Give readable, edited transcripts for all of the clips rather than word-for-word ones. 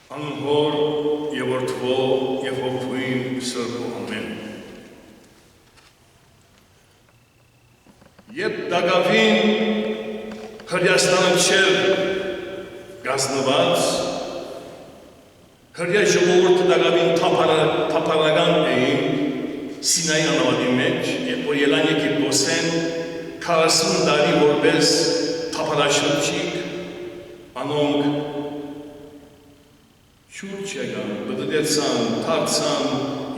Անհոր և որդվո և հոգվին սրբո ամեն։ Եբ դագավին Հրյաստանը չեր գազնված, հրյա ժողովուրդը դագավին թափարական էին Սինայի անավադի մեջ, երբ որ ելան Եգիպտոսեն 40 տարի որպես թափարաշրջիկ, անոնք շուրջ եկան, բդդեցան, թարցան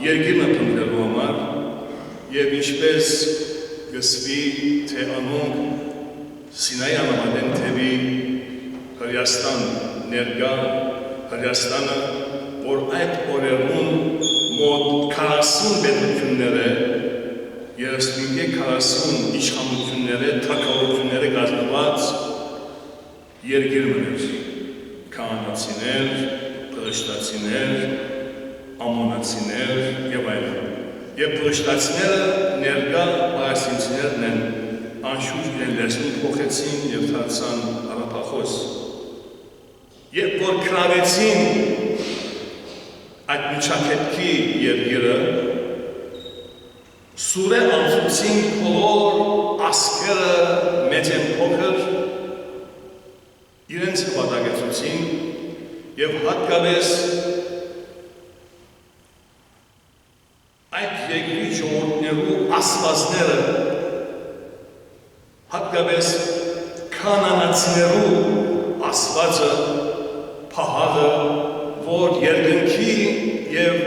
երկիրը փնտրելու համար և ինչպես գսվի, թե անոնք Սինայի անավադեն թևի Հրյաստան ներգա, Հրյաստանը, որ այդ օրերուն մոտ 40 պետությունները, 35-40 իշխանությունները, թագավորությունները կազմված երկիր մներ, քահանացիներ, փղշտացիներ, ամոնացիներ և այլն։ Եվ փղշտացիները ներկա պաղեստինցիներն են անշուշտ իրեն լեզուն փոխեցին և դարձան արաբախոս։ Երբ որ գրավեցին այդ միջակետքի երկիրը, սուրե անցուցին բոլոր ասկերը մեծ են փոքր, իրենց հպատակեցուցին և հատկապես այդ երկրի ժողովուրդներու ասվածները, հատկապես քանանացիներու ասվածը, փահաղը, որ երկնքի և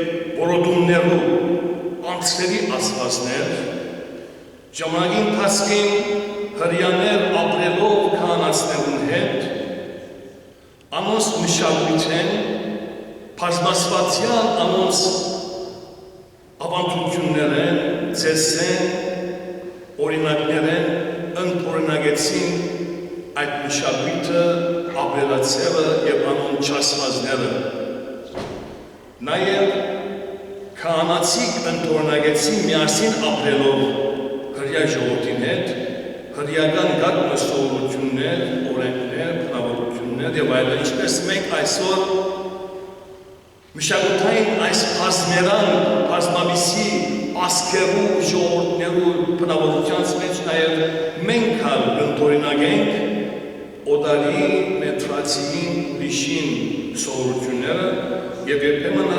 որոտումներու անցրելի ասվածներ, ժամանակի ընթացքին հրյաներ ապրելով քահանացիներուն հետ, անոնց մշակույթ են, բազմասվածյալ անոնց ավանդություններ են, ծեսեն, օրինակներ են, ընդօրինակեցին այդ մշակույթը, ապրելացևը և անոն չասվածները։ Նաև քահանացիք ընդօրինակեցին միասին ապրելով հրյա ժողովրդին հետ, հրյական գակ մսովորություններ, օրենքներ, բնավորություններ և այլն, ինչպես մենք այսօր մշակութային այս բազմերան, բազմամիսի ասկերու, ժողովուրդներու բնավորությանց մեջ նաև մենք հալ ընդօրինակենք օդարի, մետրացիին, լիշին սովորությունները և երբեմն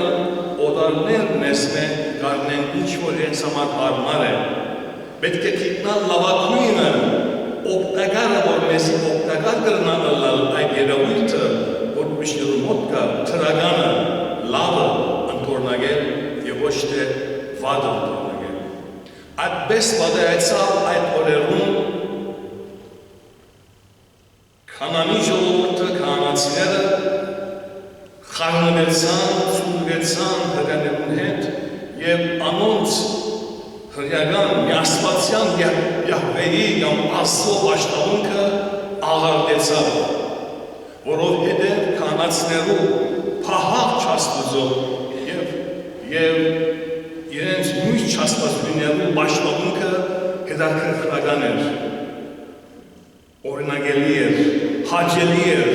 օդարներ մեզ մենք կարնեն ինչ-որ հենց համար հարմար է։ Պետք է գիտնալ լավագույնը, օգտակարը, որ մեզի օգտակար կրնա ըլլալ այդ երևույթը, որ միշտերու մոտ կա, թրագանը, լավը ընդօրինակել և ոչ թե վադը ընդօրինակել։ Այդպես վադայացավ այդ օրերուն Քանանի ժողովուրդը, քահանացիները խառնվեցան, ծուլվեցան հրյաներուն հետ և անոնց հրյական միասվածյան Յահվեի կամ Աստծո աշխատանքը աղարդեցավ, որովհետև քահանացիներու փահաղ չաստուծով և իրենց նույն չաստվածություններու աշխատանքը հետաքրքրական էր, օրինակելի էր, հաճելի էր,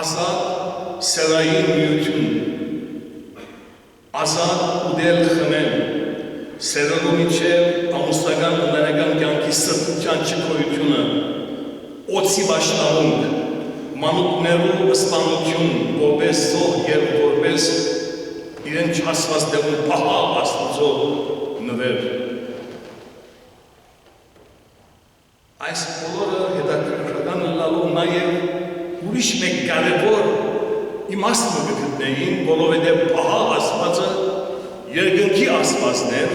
ազատ սերային միություն, ազատ ուդել խմել, սերելու միջև ամուսնական ընտանեկան կյանքի սրբության չքոյությունը, օծի պաշտամունք, մանուկներու սպանություն, որպես զոհ և որպես իրեն չասվածներուն փահաղ Աստուծո նվեր։ Այս բոլորը հետաքրքրական լալով նաև ուրիշ մեկ կարևոր իմաստը կգտնեին, որովհետև փահաղ Աստվածը երկնքի աստվածներ,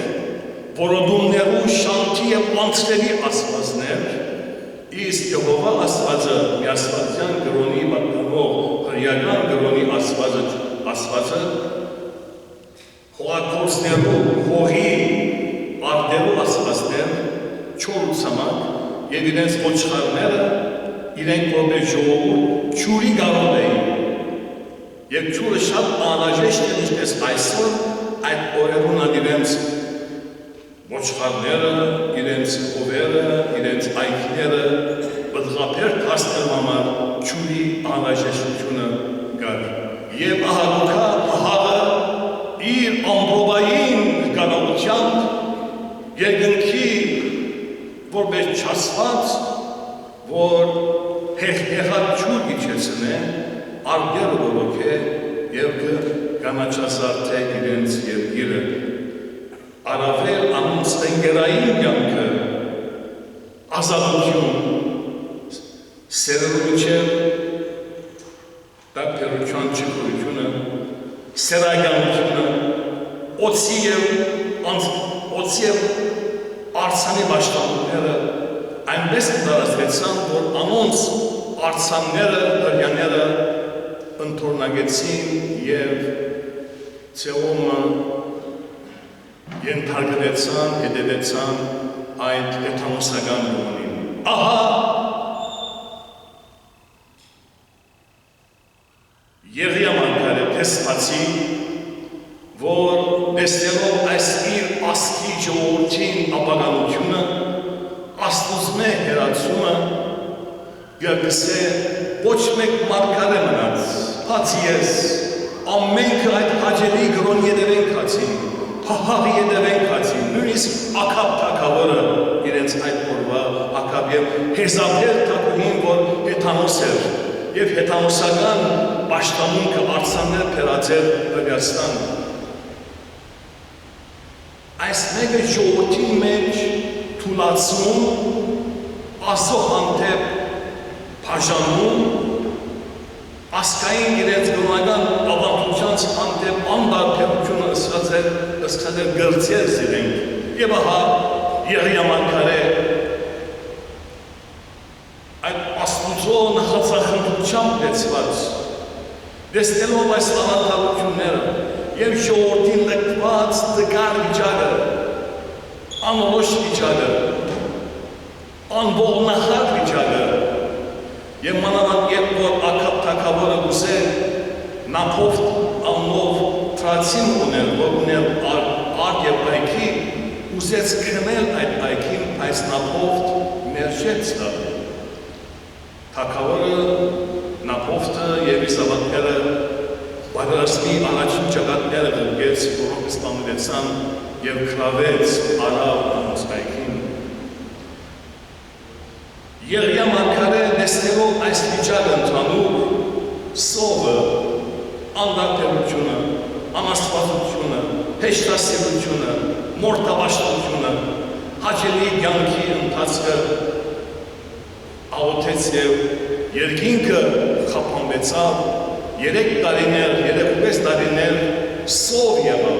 որոտումներու շանթի և անցրելի աստվածներ, իսկ Եհովա Աստվածը միաստվածյան կրոնի պատկանող հրյական կրոնի աստվածը հողակորձներու, հողի արդերու աստվածներ, չոր ուսամակ և իրենց ոչխարները իրենք որպես ժողովուրդ ջուրի գալով էին և ջուրը շատ անհրաժեշտ է ինչպես այսօր այդ օրերուն իրենց ոչխարները, իրենց հովերը, իրենց այգիները բդղապերտ հասնելու համար ջուրի անհրաժեշտությունը կար։ Եվ ահագուքա ահաղը իր ամբողջային կանոնությամբ երկնքի որպես չասված, որ հեղաչուր իջեցնե, արգեր ողոքե և կանաչազարդե իրենց երկիրը։ Առավել անոնց տնկերային կյանքը ազատություն, սերունություն, տակերության չկորությունը, սերագանությունը, օծի և արցանի բաշտանները այնպես դարացվեցան, որ անոնց արցանները, հրյաները ընթորնագեցին և ծեղումը ենթարկվեցան, հետևեցան այդ էթանոսական լուանին։ Ահա Եղիա մարգարե տեսվածի, որ տեսնելով այս իր ասկի ժողովրդին ապագանությունը, աստուծմե հերացումը, գգսե ոչ մեկ մարգարե մնաց, բաց ես, ամենքը այդ հաջելի գրոն ետևեն կացին, հահաղի ետևեն կացին, նույնիսկ Աքաբ թագավորը իրենց այդ օրվա Աքաբ և Հեզաբել թագուհին, որ հեթանոս էր, և հեթանոսական պաշտամունքը արձաններ փերացել Հրեաստան։ Այս մեկը ժողովրդի մեջ թուլացում, Աստծո հանդեպ բաժանում, ասկային իրենց գնական ավանդությանց հանդեպ անդարբերությունը սկսած էր գրծել զիրենք, և ահա Եղիա մարգարե այդ Աստուծո նախածախնդրությամբ լեցված, տեսնելով այս անհատությունները և ժողովրդին լքված տգար վիճակը, անորոշ վիճակը, անողնահար վիճակը, և մանավանդ երբ որ Աքաբ թագավորը ուզել Նափովթ անունով թրացին ուներ, որ ուներ արկ և այքի, ուզեց քնել այդ այքին, բայց Նափովթ մերժեց դա։ Թագավորը Նափովթը և Իսավատները պատերազմի առաջին ճակատները գրկեց, որոնք սպանվեցան և գրավեց Արավ անոնց այքին։ Եղիա մարգարե տեսնելով այս վիճակը ընդհանուր, սովը, անդարբերությունը, անաստվածությունը, հեշտասիրությունը, մորթաբաշխությունը, հաճելի կյանքի ընթացքը աղոթեց և երկինքը խափանվեցավ, 3 տարիներ, 3.5 տարիներ սով եղավ,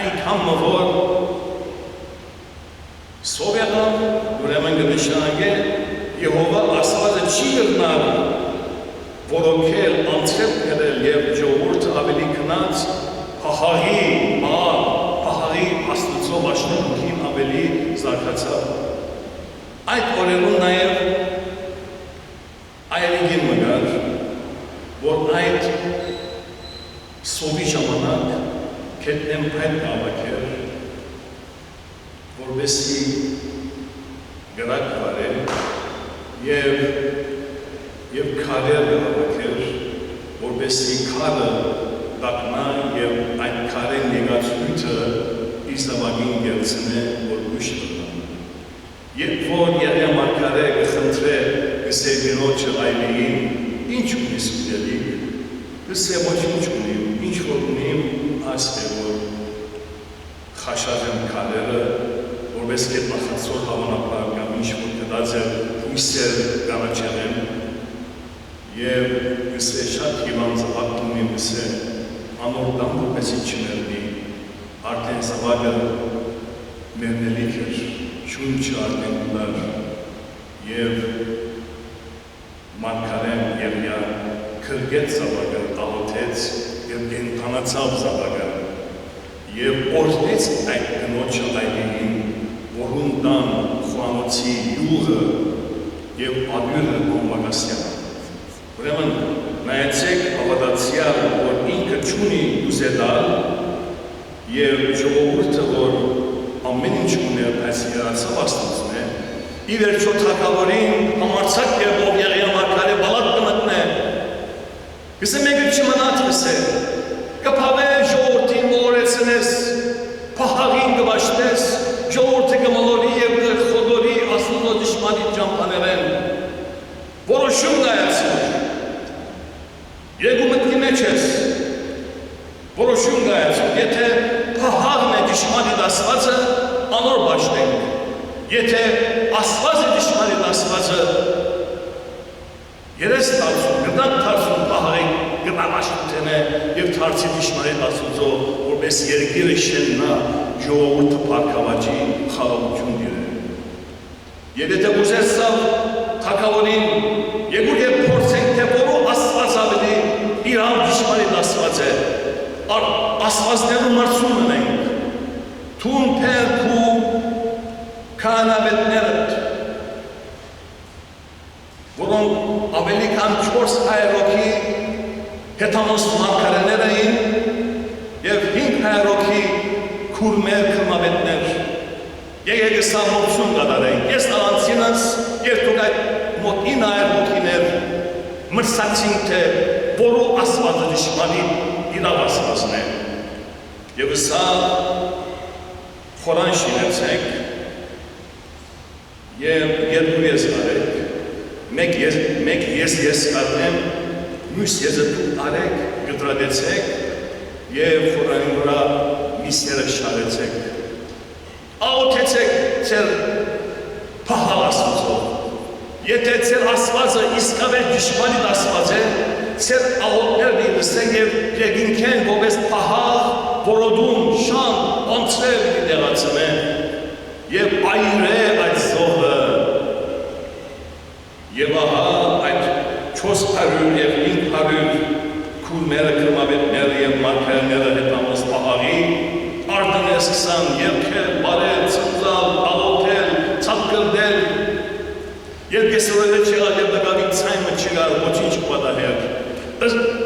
այնքան որ սով եղավ, ուրեմն կնշանակե Եհովա Աստվածը չի գտնար որոքել, անցրել կրել և ժողովուրդը ավելի քնած հահաղի Աստծո պաշտամունքին ավելի զարգացավ։ Այդ օրերուն նաև այլինգին մգար, որ այդ սովի ժամանակ կետնեմ այդ գավակեր, որովհետեւ գրակ վարել և քարեր գավակեր, որովհետեւ քարը դակնա և այդ քարեն եկածույթը իր զավակին գերցնե, որ ուշ տղա։ Երբ որ Եղիա մարգարե կխնդրե գսե գնոջը այլիին, ինչ ունիս ուտելիք, գսե ոչինչ ունիմ, ինչ որ ունիմ, ասե որ խաշած եմ քարերը, որպես կետ նախացոր հավանապար կամ ինչ որ կդած է հույսեր կանաչել եմ, և գսե շատ հիվան զավակ ունիմ, գսե անոր դամ որպեսի չմերնի, արդեն զավակը մերնելիք էր, շունչը արդեն ուտար, և մարգարեն Եղիա քրգեց զավակը, աղոթեց և կենթանացավ զավակը և օրհնեց այդ կնոջը այլիին, որուն տան խոհանոցի յուղը և աբյուրը կոմբագասյան։ Ուրեմն նայեցեք հավատացյալ, որ ինքը չունի ուզետալ և ժողովուրդը, որ ամեն ինչ ուներ, այս երացավ Աստծուն է, ի վերջո թագավորին համարձակ եղող Եղիա մարգարե բալատ կմտնե Իսկ մենք չմնացես է, կփավեն ժողովրդին մորեցնես, փահաղին կվաշտես, ժողովրդը կմոլորի և խոդորի Աստծո դժմանի ճամփաներեն, որոշում կայացնի, երկու մտքի մեջ ես, որոշում կայացնի, եթե փահաղն է դժմանի դասվածը, անոր բաշտենք, եթե Աստված է դժմանի դասվածը, երես թարցում, գնակ թարցում պահարի գնամաշտութեն է և թարցի դիշմարի Աստուծո, որպես երկիրը շեննա ժողովուրդը պարկավաճի խաղաղություն դիրը։ Եվ եթե ուզեցավ թակավորին, եգուր և փորձենք, թե որու Աստված ավելի իրավ դիշմարի դասված է, Աստվածներու մրցում ունենք, թուն պերք ու քահանավետներըտ, որոնք ավելի քան 400 հոգի հետամոս մարգարեներ էին և 500 հոգի քուրմեր քրմավետներ եկեսամորցում կատարեին։ Ես նրանցինս երբեք այդ մոտ 900 հոգիներ մրցացինք, թե որու Աստվածը դժմանի իրավ Աստվածն է։ Եվ սա խորան շինեցեք և երկու ես արեք, մեկ ես կարնեմ, մյուս եզը դու արեք, գտրադեցեք և խորանի վրա միսերը շարեցեք։ Աղոթեցեք ծեր պահալ Աստվածով։ Եթե ծեր Աստվածը իսկավեր դժմանի Աստված է, ծեր աղոթներ լիվսեք և եղինքեն որպես պահալ, որոդում, շան, անցրև դեղացում են և այր է այդ զոհը և ահա այդ 400 և 500 քուրմերը, քրմավետները և մարգարեները հետամոս պահարի արդեն է սկսան երգել, բարել, ծնծալ, աղոթել, ցատկրդել և կեսորելը չեղալ և դգավին ցայմը չգար, ոչինչ պատահեր։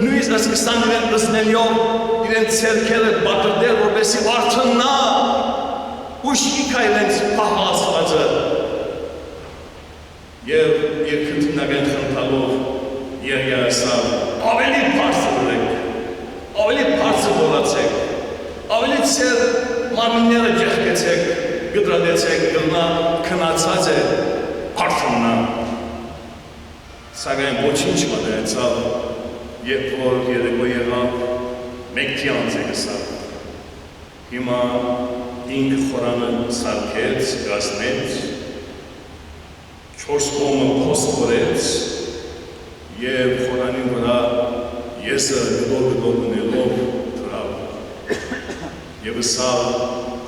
Նույնիսկ սկսան իրեն ըզնելյով իրեն ցերքերը բատրդել, որպեսի արդննա ուշիկա իրենց պահա Աստվածը և երկրտնագեն խնդալով երգարասավ, ավելի պարսը ուրեք, ավելի պարսը բոլացեք, ավելի ծեր մարմինները ջեղկեցեք, գդրադեցեք, գլնա քնացած է, արդննա։ Սակայն ոչինչ մատերեցավ, երբ որ երեկո եղավ, մեկքի անց է գսավ։ Հիմա ինք խորանը սարքեց, գասնեց, 4 կողմը փոսփորեց և խորանի վրա եսը գդոր ունելով դրավ։ Եվ սա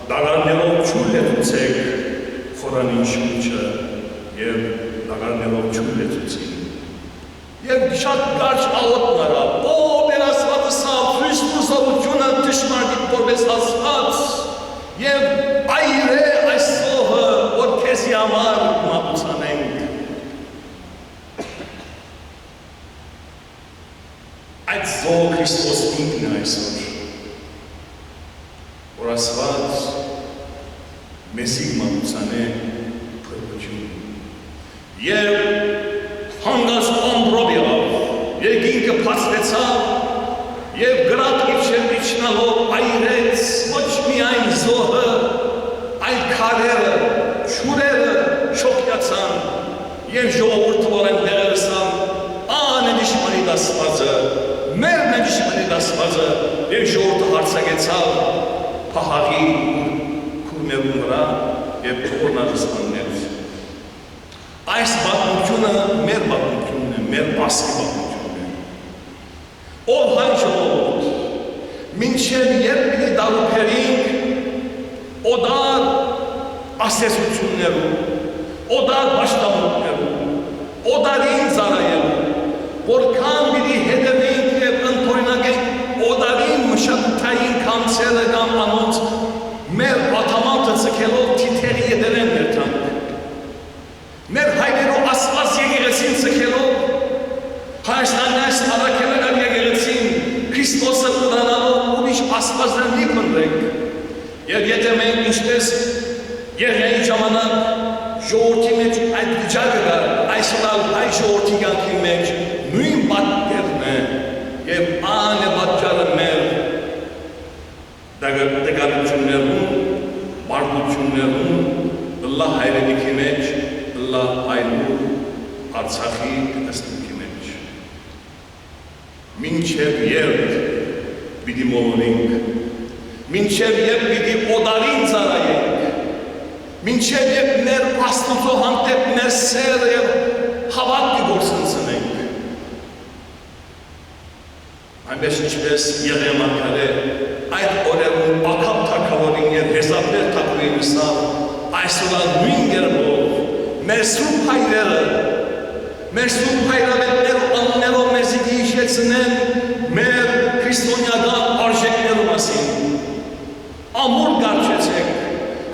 դագարներով չուր լեցուցեք խորանին շունչը և դագարներով չուր լեցուցին։ Եվ շատ կարճ աղոթն արավ, մեր Աստվածը սա Քրիստոսավությունը դժմարդիտ որպես Աստված և այր է այս զոհը, որ քեզի համար մատուցանենք։ Այդ զոհը Քրիստոս ինքն է այսօր, որ Աստված մեզի մատուցանե փրկություն։ Եվ հանգած ամբրով եղավ, երկինքը բացվեցավ և գրակ իջնալով այրեց ոչ միայն զոհը, այլ քարերը, շուրերը շոքյացան և ժողովուրդը որ այնտեղ լսան, ան է դժմարիտ Աստվածը, մերն է դժմարիտ Աստվածը և ժողովուրդը հարցակեցավ փահաղի քուրմերուն վրա և փողորնալստաններ։ Այս պատմությունը մեր պատմությունն է, մեր Պասխի պատմությունն է։ Ով հայ ժողովուրդ, մինչև երբ պիտի դարուբերենք օդար ասեսություններում, օդար պաշտամունքներում, օդարին ծառայելու, որքան պիտի հետևենք և ընդօրինակենք օդարին մշակութային կանցերը կամ անոնց մեր աթամատը ցկելով թիթերի ետերեն ներթանք։ Մեր հայրերու Աստված եկեղեցին ցկելով, Հայաստանի այս առաքելական եկեղեցին Քրիստոսը ուրանալով ուրիշ Աստվածներ մի փնտրենք։ Եվ եթե մենք ինչպես Եղիայի ժամանակ ժողովրդի մեջ այդ վիճակը կար, այսօր հայ ժողովրդի կյանքի մեջ նույն պատկերն է, Արցախի տնտեսքի մեջ։ Մինչև երբ պիտի մոլորենք, մինչև երբ պիտի օդարին ծառայենք, մինչև երբ մեր Աստծո հանդեպ մեր սերը և հավատքը գործընծնենք։ Այնպես ինչպես Եղիա մարգարե այդ օրերում Աքաբ թագավորին և Եզաբել թագավորին ասավ, այսօր նույն կերպով մեր սուրբ հայրերը, մեր սուրբ հայրավետներ ու անուններով մեզի հիշեցնեն մեր քրիստոնեական արժեքներու մասին։ Ամուր կարճեցեք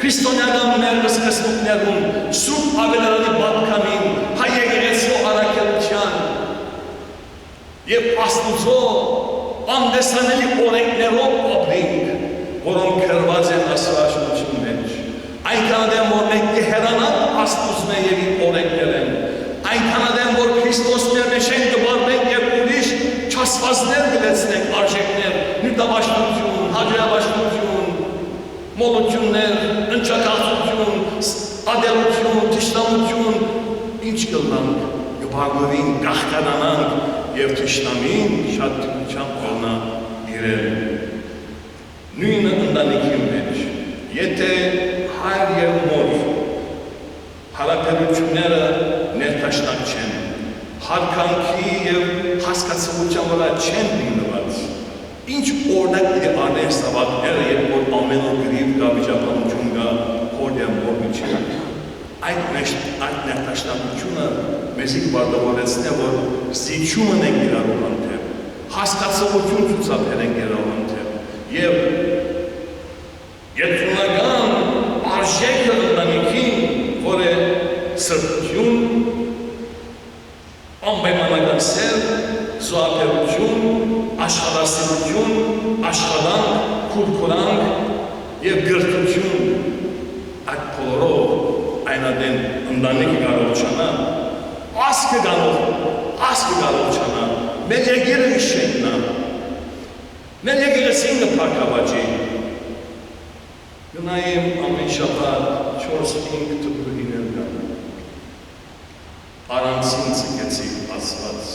քրիստոնեական մեր սկզբունքներում, սուրբ ավետարանի պատկանին, հայ եկեղեցու առաքելության և Աստուծո անդեսանելի օրենքներով ապրենք, որոնք գրված են Աստվածաշնչի մեջ։ Այնքան եմ, որ մենք կհեռանանք Աստծո եւ իր օրենքներեն, այնքան եմ, որ Քրիստոս մեր մեջ են կբարվենք եւ ուրիշ չասվածներ կլեցնենք, արժեքներ, նյութաբաշխություն, հաջողաբաշխություն, մոլություններ, ընչակացություն, ադելություն, թշնամություն, ինչ կլանք, կբարվենք, կախկանանանք և թշնամին շատ թուլությամբ կողնա իրել։ Նույնը ընտանիքի մեջ, եթե հայր և մոր հարաբերությունները ներդաշնակ չեն, հարկանքի և հասկացողության վրա չեն հիմնված, ինչ օրինակ պիտի անեն սավատները, երբ որ ամեն օր գրիվ կա վիճակահանություն կա հոր և մոր միջև։ Այդ ներդաշնակությունը մեզի կբարդավորեցնե, որ զիջում ենք իրարու հանդեպ, հասկացողություն ցուցաբերենք ենք իրարու հանդեպ և երկրորդ արժեքը ընտանիքին, որ է սրբություն, անպայմանական սեր, զոհաբերություն, աշխատասիրություն, աշխատանք, քուրքուրանք և գրթություն, այդ բոլորով այնադեն ընտանիքը կարող չանա, ասկը կարող չանա, մեր եկերը իշեննա, մեր եկերեսին կպարկավաճի, գնայեմ ամեն շաբաթ 4-5 տպրուհիներ կան, առանցին ծկեցիկ ասված,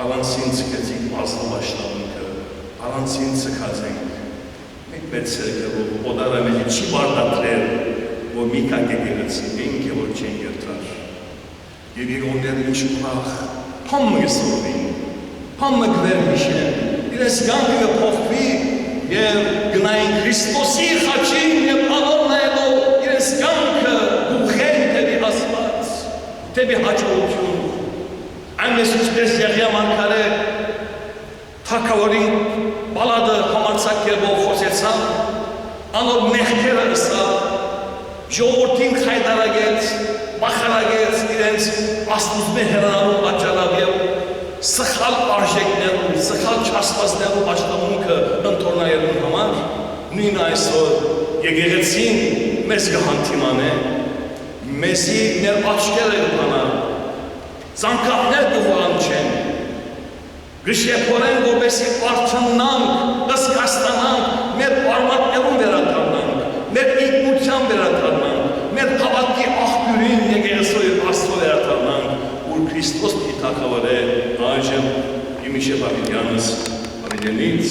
առանցին ծկեցիկ ազնվաշտավունքը, առանցին ծկած ենք, մենք մեծ սերկելով, օդարը մեջի չի բարդատրել, որ մի կակ եկեղեցի, մենք է որ չեն երթար։ Եվ եղողները ինչ ուրախ, համը գսորվին, համը գվեր միշեն, իրենց գանքը կփոխվի և գնային Քրիստոսի խաչին և անոր նայելով իրենց գանքը ուղղեն թեպի Աստված, թեպի հաջողություն։ Այնպես ինչպես Եղիա մարգարե թագավորին բալադը համարձակելով խոսեցավ, անոր մեղքերը ըսավ, ժողովրդին խայտարագեց, բախարագեց իրենց Աստուծո հեռանալու պատճառով և սխալ արժեքներում, սխալ չաստվածներում աշխատանքը ընդօրինելու համար, նույն այսօր եկեղեցին մեզ կհանդիմանե, մեզի մեր աչքերը կփանա, ծանկատներ կհորանչեն, գշեփորեն, որպեսզի արթնանանք, ըսկաստանանք, մեր արմատներում վերադառնանք, մեր ինքնությամբ վերադառնանք, մեր հավատքի աղբյուրին եկեղեցու և Աստծո վերադառնանք, որ Քրիստոս պիտի թագավորե այժմ Իմիշե Բաբիդյանս Բաբիդյանից